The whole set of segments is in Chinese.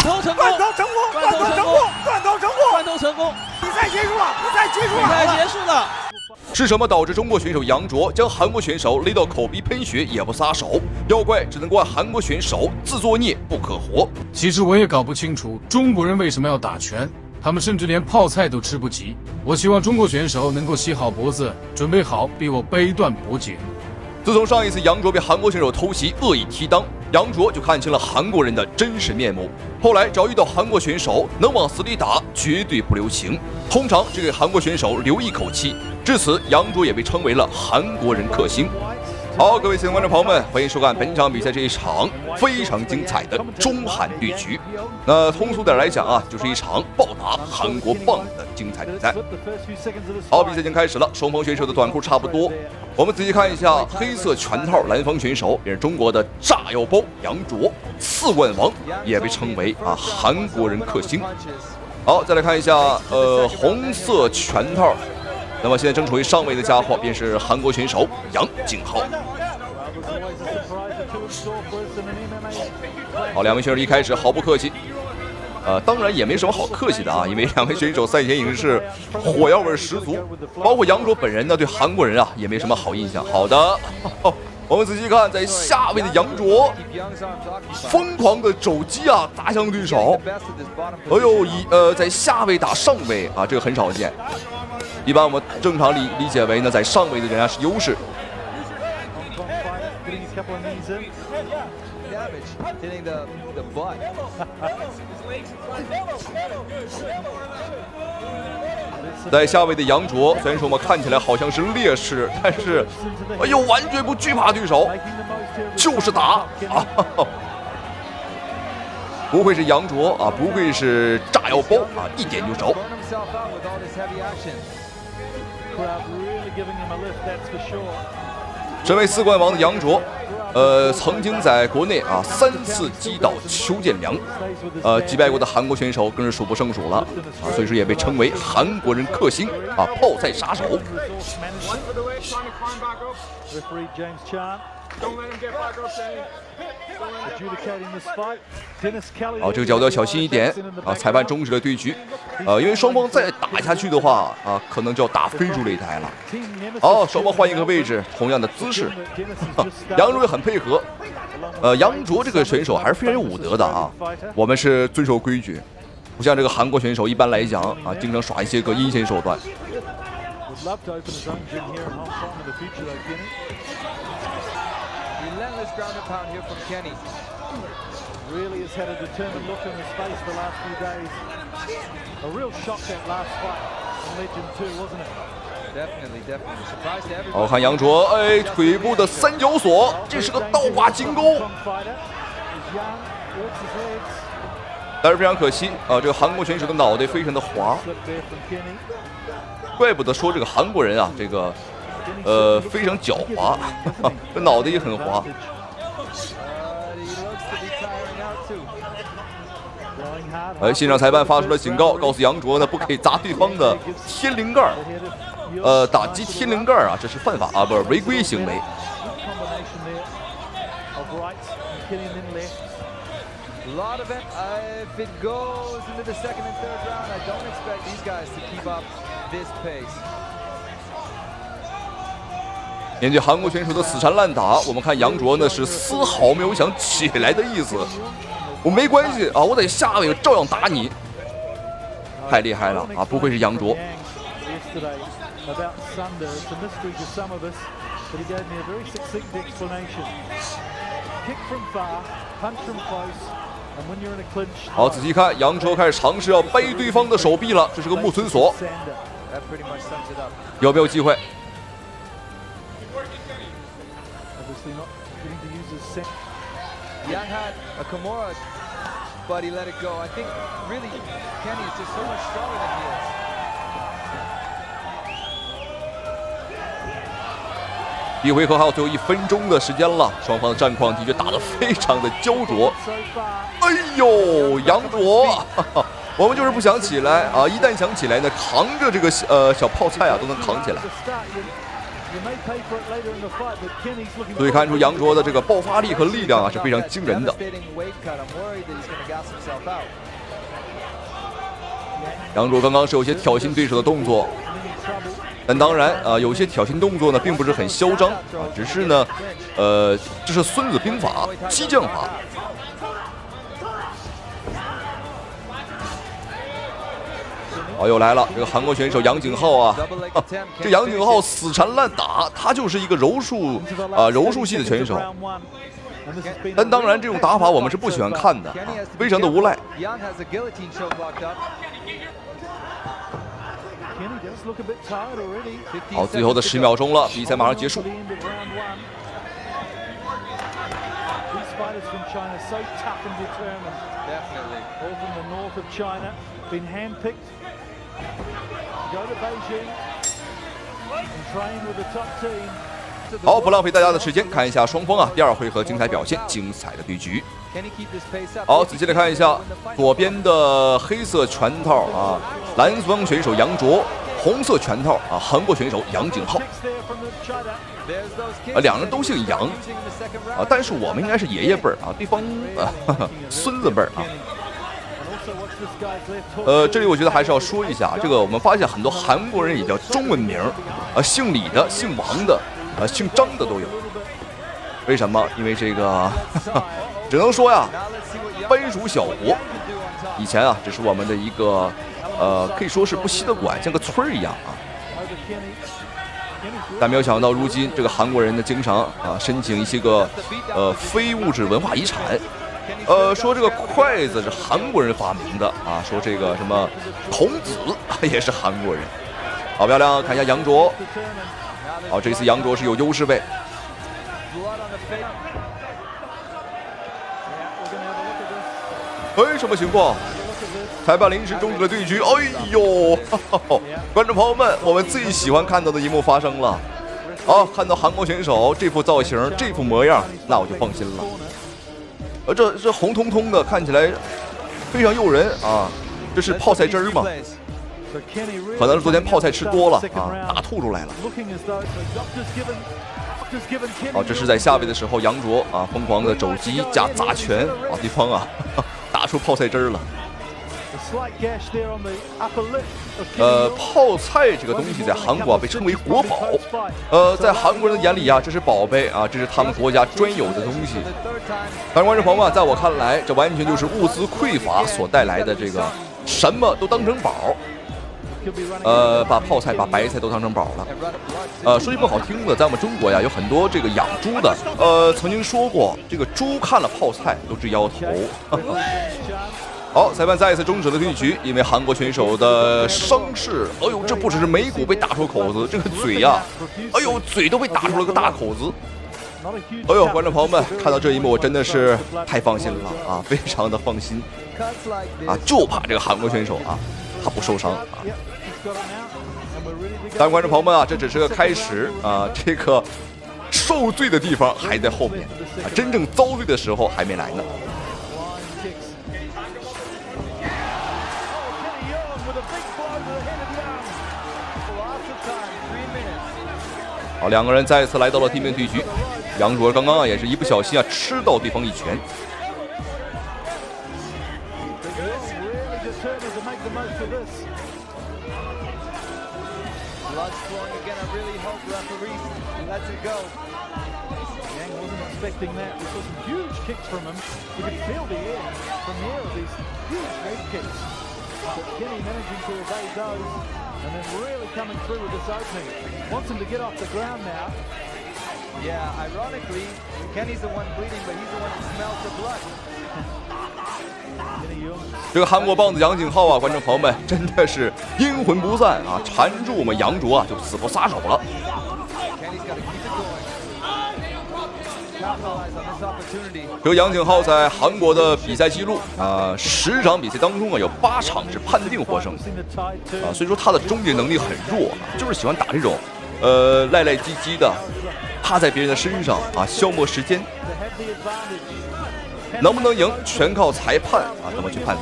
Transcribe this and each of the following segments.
头成功，断头成功，断头成功，断头成功，断头成功，比赛结束了，比赛结束了，比赛结束了。是什么导致中国选手杨卓将韩国选手勒到口鼻喷血也不撒手？要怪只能怪韩国选手自作孽不可活。其实我也搞不清楚中国人为什么要打拳，他们甚至连泡菜都吃不起。我希望中国选手能够洗好脖子，准备好逼我掰断脖颈。自从上一次杨卓被韩国选手偷袭恶意踢裆，杨卓就看清了韩国人的真实面目。后来只要遇到韩国选手，能往死里打，绝对不留情，通常只给韩国选手留一口气。至此，杨卓也被称为了韩国人克星。好，各位亲爱的观众朋友们，欢迎收看本场比赛这一场非常精彩的中韩对局。那通俗点来讲啊，就是一场暴打韩国棒的精彩比赛。好，比赛已经开始了，双方选手的短裤差不多。我们仔细看一下黑色拳套蓝方选手，也是中国的炸药包杨卓，4冠王，也被称为韩国人克星。好，再来看一下红色拳套。那么现在正处于上位的家伙便是韩国选手杨景浩。好，两位选手一开始毫不客气，当然也没什么好客气的啊，因为两位选手赛前已经是火药味十足，包括杨卓本人呢，对韩国人啊也没什么好印象。好的，我们仔细看，在下位的杨卓疯狂的肘击啊砸向对手，哎呦，在下位打上位啊，这个很少见。一般我们正常理解为呢，在上位的人是优势。在下位的杨卓，虽然说我们看起来好像是劣势，但是哎呦，完全不惧怕对手，就是打啊！不愧是杨卓啊，不愧是炸药包啊，一点就着。身为4冠王的杨卓，曾经在国内3次击倒邱建良，击败过的韩国选手更是数不胜数了啊，所以说也被称为韩国人克星啊，泡菜杀手。好，这个角度要小心一点啊！裁判终止了对局，因为双方再打下去的话啊，可能就要打飞出擂台了。好，双方换一个位置，同样的姿势，杨卓也很配合。杨卓这个选手还是非常有武德的啊，我们是遵守规矩，不像这个韩国选手一般来讲啊，经常耍一些个阴险手段。Ground and pound here from Kenny. Really has had a determined look on his face the last few days. A real shock that last fight in Legend 2, wasn't it? Definitely. Surprise to everybody. 好看杨卓，腿部的三角锁，这是个倒挂金钩。但是非常可惜啊，这个韩国选手的脑袋非常的滑，怪不得说这个韩国人啊，这个非常狡猾，这脑袋也很滑。现场裁判发出了警告，告诉杨卓呢，不可以砸对方的天灵盖，打击天灵盖啊，这是犯法啊，不是违规行为。面对韩国选手的死缠烂打，我们看杨卓呢是丝毫没有想起来的意思。我没关系啊，我在下位照样打你，太厉害了啊！不愧是杨卓。好，仔细看，杨卓开始尝试要掰对方的手臂了，这是个木村锁，有没有机会？Yang had a Kimura, but he let it go. I think really Kenny is just so much stronger than he is. 第一回合还有最后1分钟的时间了，双方的战况的确打得非常的焦灼。哎呦，杨卓，我们就是不想起来啊！一旦想起来呢，扛着这个小泡菜啊都能扛起来。所以看出杨卓的这个爆发力和力量啊是非常惊人的。杨卓刚刚是有些挑衅对手的动作，但当然有些挑衅动作呢并不是很嚣张啊，只是呢这是孙子兵法激将法。又来了，这个韩国选手杨景浩啊，这杨景浩死缠烂打，他就是一个柔术系的选手。但当然，这种打法我们是不喜欢看的，非常的无赖。好，最后的10秒钟了，比赛马上结束。好，不浪费大家的时间，看一下双方啊第2回合精彩表现，精彩的对局。好，仔细的看一下左边的黑色拳套啊，蓝方选手杨卓，红色拳套啊，韩国选手杨景浩。两人都姓杨啊，但是我们应该是爷爷辈儿啊，对方孙子辈儿啊。这里我觉得还是要说一下，这个我们发现很多韩国人也叫中文名，姓李的、姓王的、姓张的都有。为什么？因为这个，只能说呀，藩属小国。以前啊，这是我们的一个，可以说是不息的管，像个村儿一样啊。但没有想到，如今这个韩国人呢，经常申请一些个非物质文化遗产。说这个筷子是韩国人发明的啊，说这个什么孔子也是韩国人。好漂亮，看一下杨卓。好，这次杨卓是有优势呗。什么情况？裁判临时终止了对局。哎呦，观众朋友们，我们最喜欢看到的一幕发生了。看到韩国选手这副造型、这副模样，那我就放心了。这红彤彤的，看起来非常诱人啊！这是泡菜汁儿吗？可能是昨天泡菜吃多了啊，打吐出来了。这是在下位的时候，杨卓啊疯狂的肘击加砸拳啊，对方啊打出泡菜汁儿了。泡菜这个东西在韩国被称为国宝，在韩国人的眼里啊，这是宝贝啊，这是他们国家专有的东西。但是观众朋友们，在我看来，这完全就是物资匮乏所带来的这个什么都当成宝，把泡菜、把白菜都当成宝了。说句不好听的，在我们中国呀，有很多这个养猪的，曾经说过，这个猪看了泡菜都直摇头。好，裁判再一次终止了对局，因为韩国选手的伤势。哎呦，这不只是眉骨被打出口子，这个嘴呀，哎呦，嘴都被打出了个大口子。哎呦，观众朋友们，看到这一幕，我真的是太放心了啊，非常的放心啊，就怕这个韩国选手啊，他不受伤啊。但观众朋友们啊，这只是个开始啊，这个受罪的地方还在后面啊，真正遭罪的时候还没来呢。好，两个人再次来到了地面对局。杨卓刚刚也是一不小心吃到对方一拳。And then really coming through with this opening. Wants him to get off the ground now. Yeah, ironically, Kenny's the one bleeding, but he's the one that smells the blood. 这个韩国棒子杨景浩啊，观众朋友们真的是阴魂不散啊，缠住我们杨卓啊，就死不撒手了。这个杨景浩在韩国的比赛记录10场比赛当中有8场是判定获胜所以说他的终结能力很弱就是喜欢打这种赖赖唧唧的，趴在别人的身上消磨时间。能不能赢全靠裁判怎么去判罚。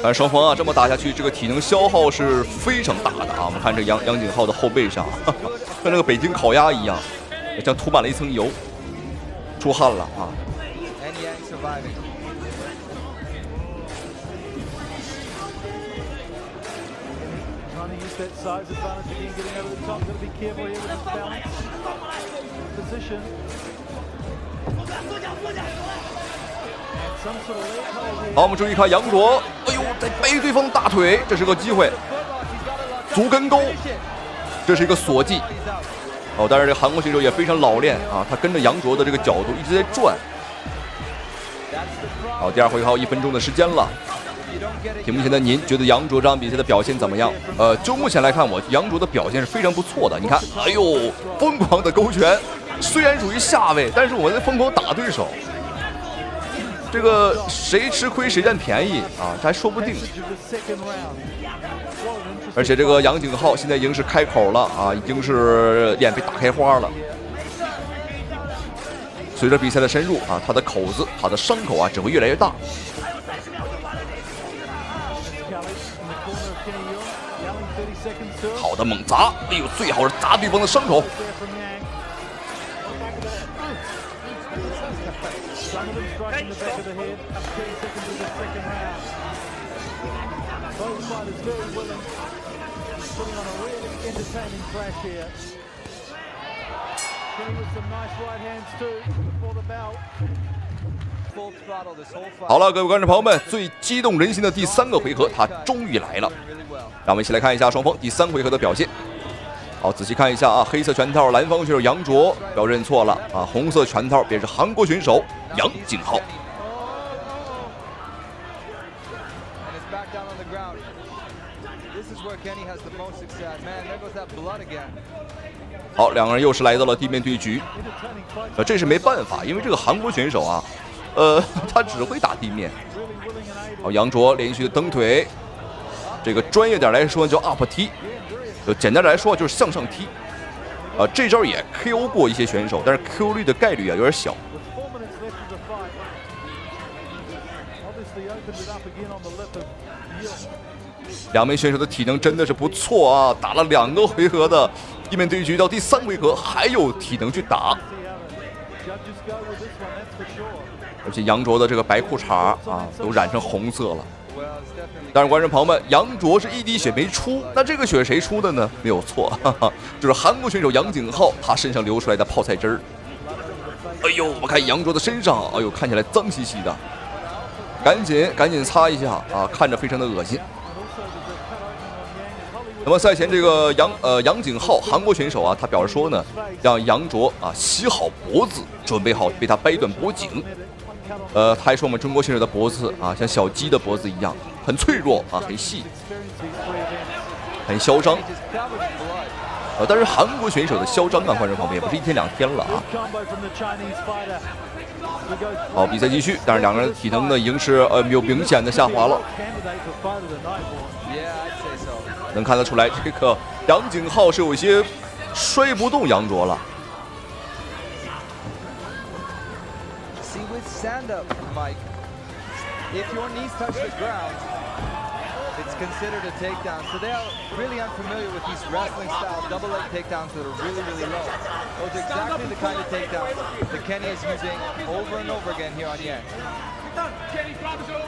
但是双方啊这么打下去，这个体能消耗是非常大的啊。我们看这杨景浩的后背上，跟那个北京烤鸭一样，像涂满了一层油，出汗了啊。好，我们注意看杨卓，哎呦，在背对方的大腿，这是个机会，足跟勾，这是一个锁技。哦，但是这个韩国选手也非常老练啊，他跟着杨卓的这个角度一直在转。好，第二回合1分钟的时间了。屏幕前的您觉得杨卓这场比赛的表现怎么样？就目前来看，杨卓的表现是非常不错的。你看，哎呦，疯狂的勾拳，虽然属于下位，但是我们在疯狂打对手。这个谁吃亏谁占便宜啊，这还说不定。而且这个杨景浩现在已经是开口了啊，已经是脸被打开花了。随着比赛的深入啊，他的口子、他的伤口啊只会越来越大。好的猛砸，哎呦，最好是砸对方的伤口。好了，各位观众朋友们，最激动人心的第3个回合，它终于来了。让我们一起来看一下双方第3回合的表现。好，仔细看一下啊，黑色拳套蓝方选手杨卓，不要认错了啊，红色拳套便是韩国选手杨景浩。好，两个人又是来到了地面对局，这是没办法，因为这个韩国选手啊，他只会打地面。好，杨卓连续的蹬腿，这个专业点来说叫 up 踢，简单来说就是向上踢。这招也 KO 过一些选手，但是 KO 率的概率啊有点小。两名选手的体能真的是不错啊，打了2个回合的地面对局，到第3回合还有体能去打。而且杨卓的这个白裤衩啊都染成红色了。当然，观众朋友们，杨卓是一滴血没出，那这个血谁出的呢？没有错，就是韩国选手杨景浩他身上流出来的泡菜汁儿。哎呦，我们看杨卓的身上，哎呦，看起来脏兮兮的，赶紧擦一下啊，看着非常的恶心。那么赛前这个杨景浩韩国选手啊，他表示说呢，让杨卓啊洗好脖子，准备好被他掰断脖颈。他还说我们中国选手的脖子啊，像小鸡的脖子一样，很脆弱啊，很细，很嚣张。但是韩国选手的嚣张啊，观众朋友们也不是1天2天了啊。好，比赛继续，但是两个人的体能呢已经是有明显的下滑了。能看得出来，这个杨景浩是有一些摔不动杨卓了。Stand up, Mike. If your knees touch the ground, it's considered a takedown. So they are really unfamiliar with these wrestling style double leg takedowns that are really, really low. Those are exactly the kind of takedowns that Kenny is using over and over again here on Yang.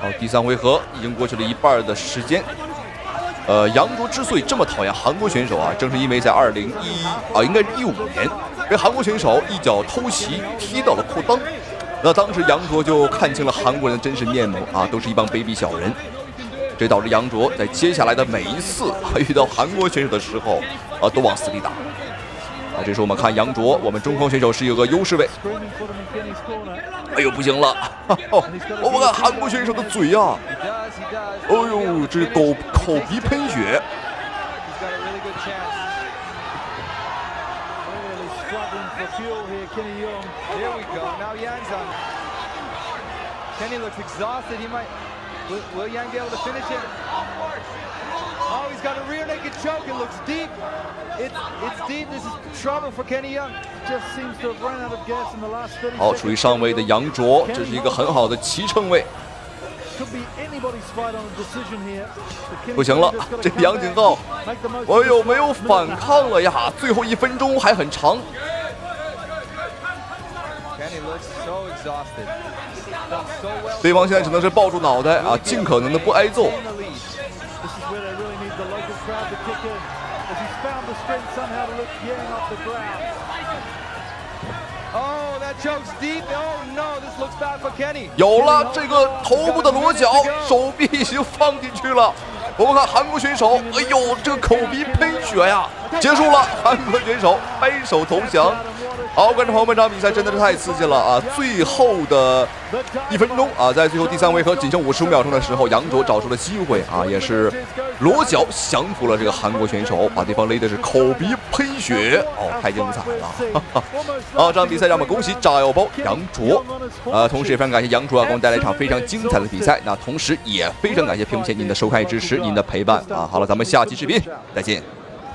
好，第3回合已经过去了1半的时间。杨卓之所以这么讨厌韩国选手啊，正是因为在应该是15年，被韩国选手一脚偷袭踢到了裤裆。那当时杨卓就看清了韩国人的真实面目啊，都是一帮卑鄙小人。这导致杨卓在接下来的每一次遇到韩国选手的时候啊，都往死里打。啊，这时候我们看杨卓，我们中方选手是有个优势位。哎呦，不行了！我们看韩国选手的嘴啊，哎呦，这口鼻喷血。Here we go. Now Yang's on. Kenny looks exhausted. Will Yang be able to finish it? Oh, he's got a rear naked choke. It looks deep. It's deep. This is trouble for Kenny Young. Just seems to have run out of gas in the last 30 seconds. 好，处于上位的杨卓，这是一个很好的骑乘位。不行了，这个杨景浩，哎呦，没有反抗了呀！最后1分钟还很长。对方现在只能是抱住脑袋啊，尽可能的不挨揍。有了这个头部的裸脚，手臂已经放进去了。我们看韩国选手，哎呦，这个口鼻喷血呀！结束了，韩国选手拍手投降。好，观众朋友们，这场比赛真的是太刺激了啊！最后的1分钟啊，在最后第3回合仅剩55秒钟的时候，杨卓找出了机会啊，也是裸脚降服了这个韩国选手，把对方勒的是口鼻喷血，哦，太精彩了！好，这场比赛让我们恭喜炸药包杨卓，同时也非常感谢杨卓啊，给我们带来一场非常精彩的比赛。那同时也非常感谢屏幕前您的收看支持，您的陪伴啊！好了，咱们下期视频再见。